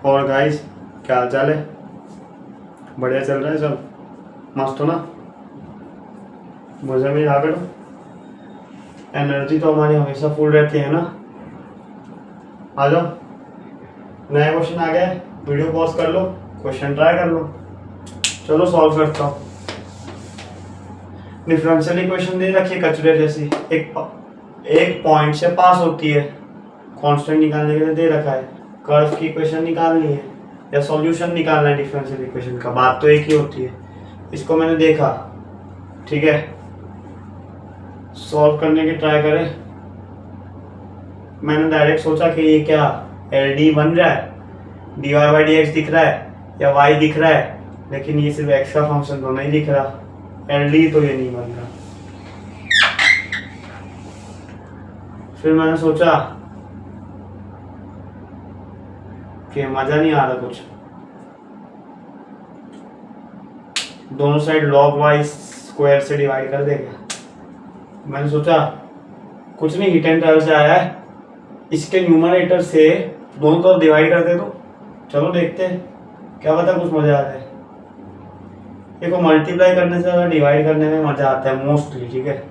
और गाइस, क्या हाल चाल है? बढ़िया चल रहा है सब? मस्त हो ना? मज़े में रहा करो। एनर्जी तो हमारी हमेशा फुल रहती है ना। आ जाओ, नया क्वेश्चन आ गया है। वीडियो पॉज कर लो, क्वेश्चन ट्राई कर लो। चलो सॉल्व करता हूँ। डिफरेंशियल इक्वेशन दे रखी है कचरे जैसी, एक पॉइंट से पास होती है। कांस्टेंट निकालने के लिए दे रखा है। कर्व की इक्वेशन निकालनी है या सॉल्यूशन निकालना है डिफरेंशियल इक्वेशन का, बात तो एक ही होती है। इसको मैंने देखा, ठीक है, सॉल्व करने की ट्राई करें। मैंने डायरेक्ट सोचा कि ये क्या एल डी बन रहा है, D Y by D X दिख रहा है या वाई दिख रहा है, लेकिन ये सिर्फ एक्स का फंक्शन तो नहीं दिख रहा। एल डी तो ये नहीं बन रहा। फिर मैंने सोचा कि मजा नहीं आ रहा कुछ, दोनों साइड लॉग वाई स्क्वायर से डिवाइड कर देगा। मैंने सोचा कुछ नहीं, हिट एंड ट्रायल से आया है, इसके न्यूमरेटर से दोनों तरफ डिवाइड कर दे दो। चलो देखते हैं, क्या पता कुछ मजा आ जाए। देखो, मल्टीप्लाई करने से ज़्यादा डिवाइड करने में मजा आता है मोस्टली, ठीक है।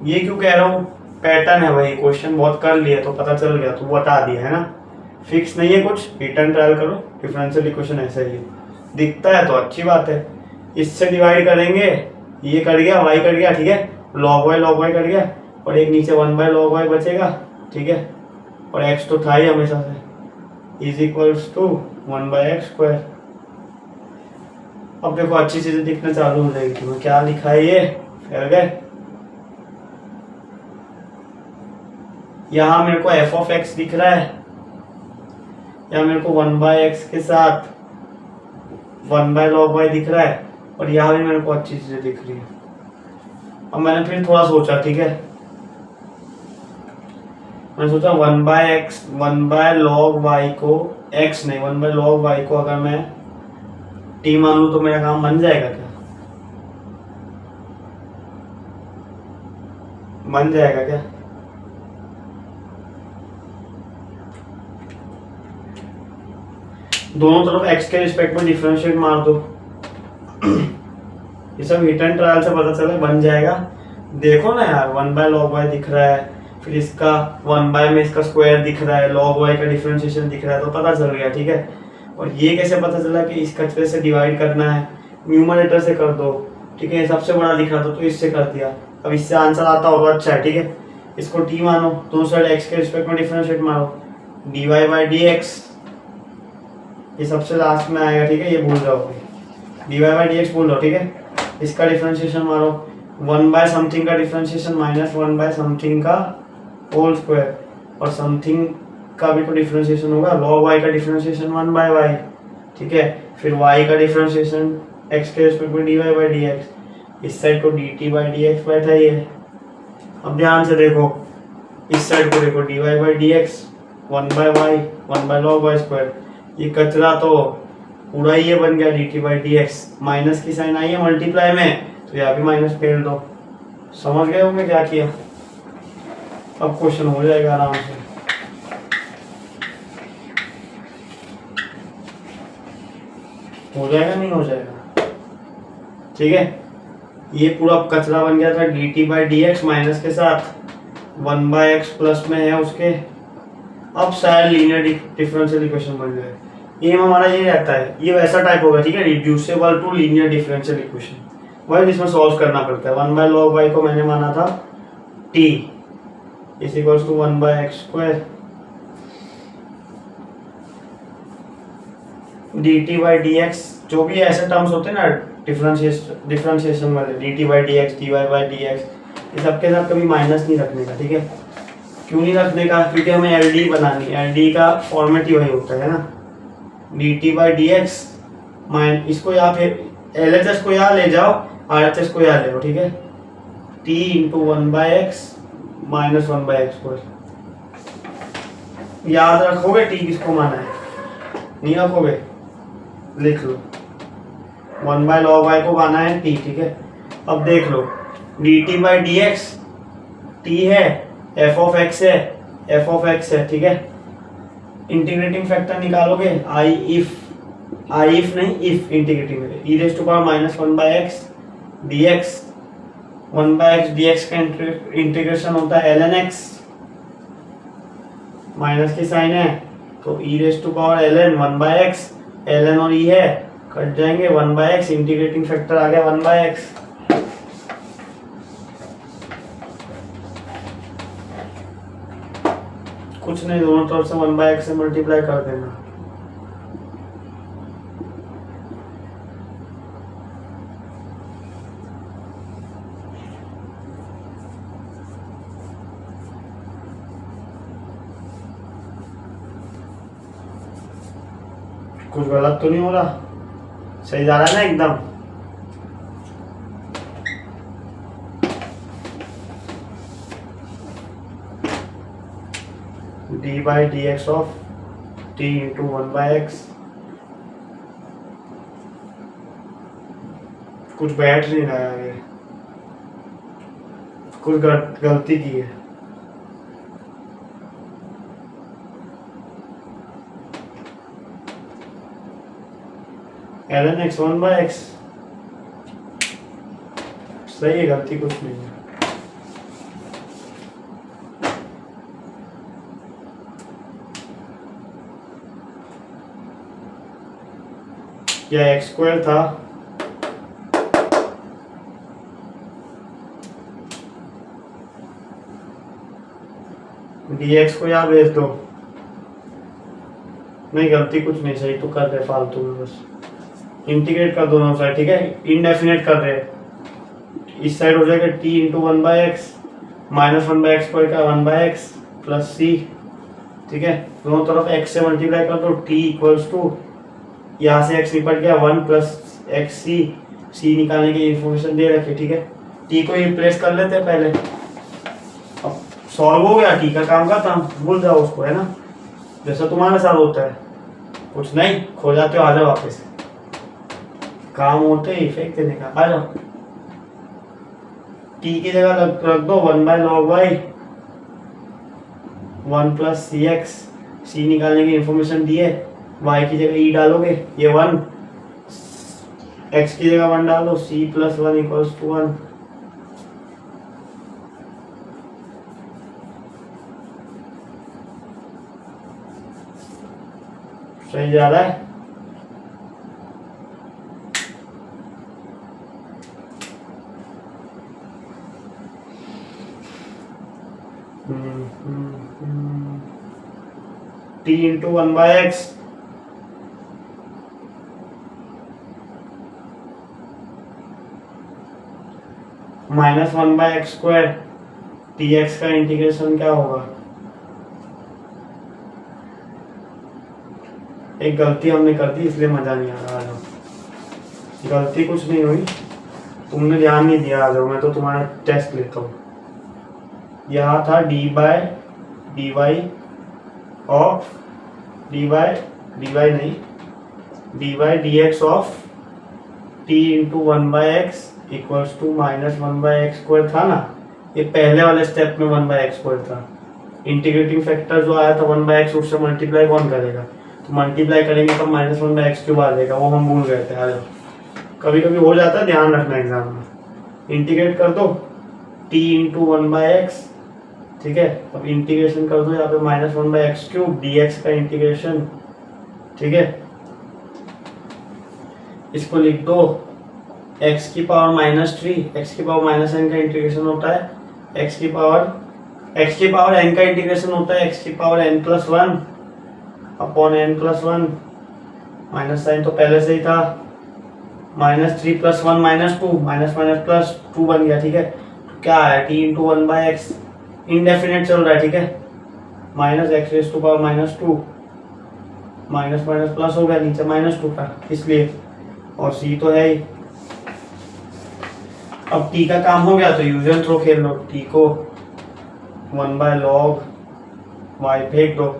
ये क्यों कह रहा हूँ, पैटर्न है भाई, क्वेश्चन बहुत कर लिए तो पता चल गया, तो बता दिया है ना। फिक्स नहीं है कुछ, हिट एंड ट्रायल करो। डिफरेंशियल इक्वेशन ऐसा ही है, दिखता है तो अच्छी बात है। इससे डिवाइड करेंगे, ये कट गया, वाई कट गया, ठीक है, लॉग वाई कट गया, और एक नीचे 1/log y बचेगा, ठीक है, और x तो था ही हमेशा से, इज इक्वल्स टू 1/x²। अब देखो अच्छी चीजें दिखना चालू हो जाएगी तुम्हें। क्या लिखा है ये, फिर गए यहाँ मेरे को f ऑफ x दिख रहा है, या मेरे को 1/x के साथ 1/log y दिख रहा है, और यहाँ भी मेरे को अच्छी चीजें दिख रही है। अब मैंने फिर थोड़ा सोचा, ठीक है, मैंने सोचा 1/log y को x नहीं, 1/log y को अगर मैं t मान लूं तो मेरा काम बन जाएगा क्या? बन जाएगा क्या? दोनों तरफ x के रिस्पेक्ट में डिफरेंशिएट मार दो। ये सब हिट एंड ट्रायल से पता चला, बन जाएगा। देखो ना यार, 1/log y दिख रहा है, फिर इसका 1 में इसका स्क्वायर दिख रहा है, log y का डिफरेंशिएशन दिख रहा है, तो पता चल गया, ठीक है। और ये कैसे पता चला कि इस कचरे से डिवाइड करना है, न्यूमरेटर से कर दो, ठीक है। सबसे बड़ा दिख रहा था तो इससे कर दिया। अब इससे आंसर आता होगा, अच्छा है, ठीक है। इसको t मानो, दोनों साइड x के रिस्पेक्ट में डिफरेंशिएट मारो, dy बाई dx, ये सबसे लास्ट में आएगा, ठीक है, ये भूल जाओगे, dy बाई dx भूल जाओ, ठीक है। इसका डिफरेंशिएशन मारो, 1 समथिंग का डिफरेंशिएशन माइनस 1 समथिंग का होल स्क्वायर, और समथिंग का भी तो डिफरेंशिएशन होगा, log y का डिफरेंशिएशन 1/y, ठीक है। फिर y का डिफरेंशिएशन x के रिस्पेक्ट में dy बाई dx, इस साइड को dt बाई dx बैठा ही है। अब ध्यान से देखो, इस साइड को देखो, dy by dx 1/y 1/log y square, ये कचरा तो पूरा ही ये बन गया dt बाई dx। माइनस की साइन आई है मल्टीप्लाई में, तो यहाँ भी माइनस फेल दो। समझ गए होंगे क्या किया। अब क्वेश्चन हो जाएगा आराम से। हो जाएगा, नहीं हो जाएगा, ठीक है। ये पूरा कचरा बन गया था dt बाई dx माइनस के साथ 1/x प्लस में है उसके। अब शायद लीनियर डिफरेंशियल इक्वेशन बन जाए। एम हमारा ये रहता है, ये वैसा टाइप होगा, ठीक है, reducible to linear differential equation, वही जिसमें सॉल्व करना पड़ता है। 1/log y को मैंने माना था t is equals to 1/x², dt by dx, जो भी ऐसे टर्म्स होते हैं ना डिफरेंशिएशन वाले, dt by dx, dy by dx, ये सबके साथ कभी माइनस नहीं रखने का, ठीक है। क्यों नहीं रखने का? क्योंकि हमें एल डी बनानी है, एल डी का फॉर्मेट ही वही होता है ना, dt बाई dx माइन, इसको यहाँ पे LHS को यहाँ ले जाओ, RHS को यहाँ ले लो, ठीक है, t into 1/x minus 1/x²। याद रखोगे t किसको माना है? नहीं रखोगे, लिख लो, 1/log y को माना है t, ठीक है। अब देख लो, dt बाई dx t है, f ऑफ x है, f ऑफ x है, ठीक है, इंटीग्रेटिंग फैक्टर निकालोगे आई इफ नहीं इफ इंटीग्रेटिंग में e raise to power minus one by x d x, one by x d x का integration होता है एल एन एक्स, माइनस की साइन है तो e raise to power l n one by x, l n और e है cut जाएंगे, one by x integrating factor आ गया वन बाई एक्स। कुछ नहीं, दोनों तरफ से वन बाई एक्स से मल्टीप्लाई कर देना। कुछ गलत तो नहीं हो रहा, सही जा रहा है ना एकदम। D by D x of T into one by x, कुछ बैठ नहीं रहा है, कुछ गलती की है। L N X one by X सही है, गलती कुछ नहीं है। या एक्स स्क्वायर था, डी एक्स को यहाँ भेज दो। नहीं गलती कुछ नहीं, सही तो कर रहे फालतू में, बस इंटीग्रेट कर दोनों साइड, ठीक है, इनडेफिनेट कर रहे हैं। इस साइड हो जाएगा T into one by X minus one by x square का वन बाई एक्स प्लस सी, ठीक है, दोनों तरफ एक्स से मल्टीप्लाई कर दो, टी इक्वल्स टू, यहाँ से एक्स निपट गया वन प्लस एक्स सी, सी निकालने की इंफॉर्मेशन दे रखी, ठीक है। टी को रिप्लेस कर लेते हैं पहले, अब सॉल्व हो गया, टी का काम खत्म, भूल जाओ उसको, है ना, जैसा तुम्हारे साथ होता है, कुछ नहीं खो जाते हो, आ जाओ वापस, काम होते ही फेंक देने का, आ जाओ। टी की जगह रख दो one by log y, one plus c x, c निकालने की इंफॉर्मेशन दी है, वाई की जगह ई डालोगे, ये वन, एक्स की जगह वन डालो, C plus one equals to one. सही जा रहा है। T into one by X minus one by x square, T X का इंटीग्रेशन क्या होगा। एक गलती हमने कर दी इसलिए मजा नहीं आ रहा, आ जाओ। गलती कुछ नहीं हुई, तुमने ध्यान नहीं दिया, आ जाओ, मैं तो तुम्हारा टेस्ट लेता हूँ। यहाँ था d by d y of d y नहीं, d y d x of T into one by x equals to minus one by x square था ना, ये पहले वाले स्टेप में वन बाई एक्स स्क्वायर था। इंटीग्रेटिंग फैक्टर जो आया था वन बाई एक्स, उससे मल्टीप्लाई कौन करेगा, तो मल्टीप्लाई करेंगे तब minus one by x cube आ जाएगा, वो हम भूल गए थे, आ जाओ। कभी कभी हो जाता है, ध्यान रखना एग्जाम में। इंटीग्रेट कर दो T into one by x, ठीक है, अब इंटीग्रेशन कर दो यहाँ पे minus one by x cube D x का इंटीग्रेशन, ठीक है, इसको लिख दो एक्स की पावर माइनस थ्री, एक्स की पावर माइनस एन का इंटीग्रेशन होता है, एक्स की पावर एन का इंटीग्रेशन होता है एक्स की power N plus one upon N plus one, minus sign तो पहले से ही था, minus three plus one minus two, minus minus plus two बन गया, ठीक है, तो क्या है T into one by X, indefinite चल रहा है, ठीक है, minus X raise to power minus two, minus minus plus हो गया, नीचे माइनस टू था इसलिए, और सी तो है ही। अब टी का काम हो गया तो यूज एंड थ्रो खेल लो, टी को वन बाय लॉग वाई फेंक दो,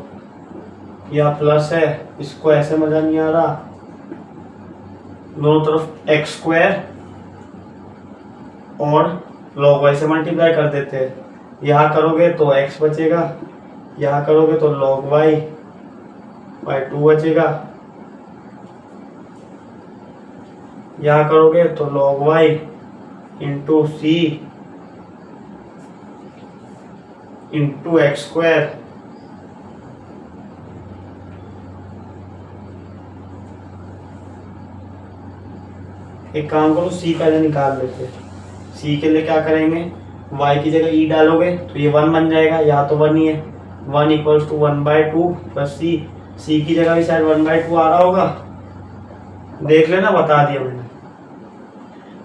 या प्लस है, इसको ऐसे मजा नहीं आ रहा, दोनों तरफ एक्स स्क्वायर और लॉग वाई से मल्टीप्लाई कर देते हैं, यहाँ करोगे तो एक्स बचेगा, यहाँ करोगे तो लॉग वाई बाई 2 बचेगा। यहाँ करोगे तो log y इंटू सी इंटू एक्स स्क्वायर। एक काम करो, सी पहले निकाल लेते। सी के लिए क्या करेंगे, y की जगह e डालोगे तो ये 1 बन जाएगा, यहाँ तो 1 ही है। 1 इक्वल्स टू 1/2 प्लस सी। सी की जगह भी शायद 1/2 आ रहा होगा, देख लेना, बता दिया मैंने।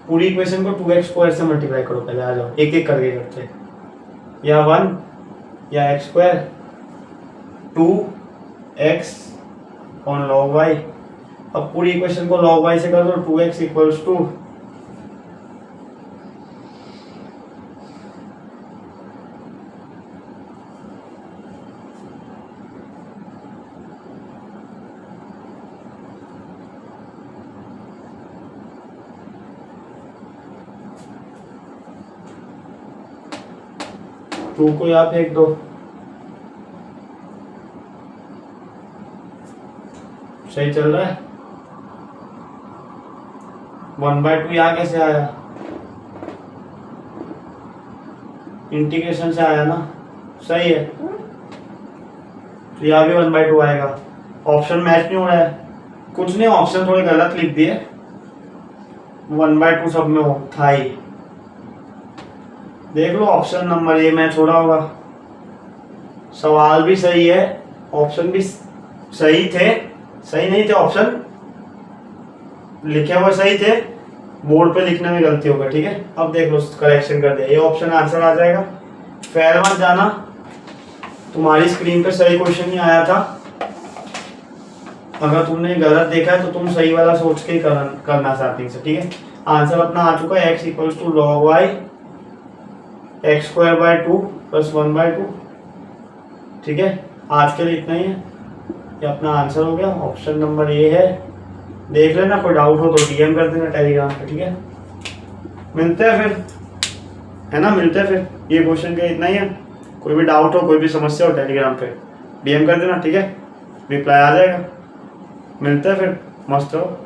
पूरी इक्वेशन को 2x स्क्वायर से मल्टीप्लाई करो, पहले आ जाओ, एक एक करके करते। या 1 या X square 2x on log y। अब पूरी इक्वेशन को log y से कर दो, 2x इक्वल्स टू 2 को यहाँ फेंक दो, सही चल रहा है। 1/2 यहाँ कैसे आया, इंटीग्रेशन से आया ना, सही है। तो यहाँ भी 1/2 आएगा। ऑप्शन मैच नहीं हो रहा है, कुछ नहीं, ऑप्शन थोड़े गलत लिख दिए, 1/2 सब में हो था ही। देख लो ऑप्शन नंबर ए मैच हो रहा होगा। सवाल भी सही है, ऑप्शन भी सही थे, सही नहीं थे ऑप्शन, लिखे हुए सही थे, बोर्ड पे लिखने में गलती होगा, ठीक है। अब देख लो, करेक्शन कर दिया, ये ऑप्शन आंसर आ जाएगा। फेयर मत जाना, तुम्हारी स्क्रीन पे सही क्वेश्चन ही आया था। अगर तुमने गलत देखा है तो तुम सही वाला सोच के करना स्टार्टिंग से, ठीक है। आंसर अपना आ चुका है, x equals to log y X square by 2 plus 1/2, ठीक है। आज के लिए इतना ही है, ये अपना आंसर हो गया। ऑप्शन नंबर ए है, देख लेना, कोई डाउट हो तो डीएम कर देना टेलीग्राम पे, ठीक है। मिलते हैं फिर, है ना, मिलते हैं फिर। ये क्वेश्चन का इतना ही है, कोई भी डाउट हो, कोई भी समस्या हो, टेलीग्राम पे डीएम कर देना, ठीक है, रिप्लाई आ जाएगा। मिलते हैं फिर, मस्त रहो।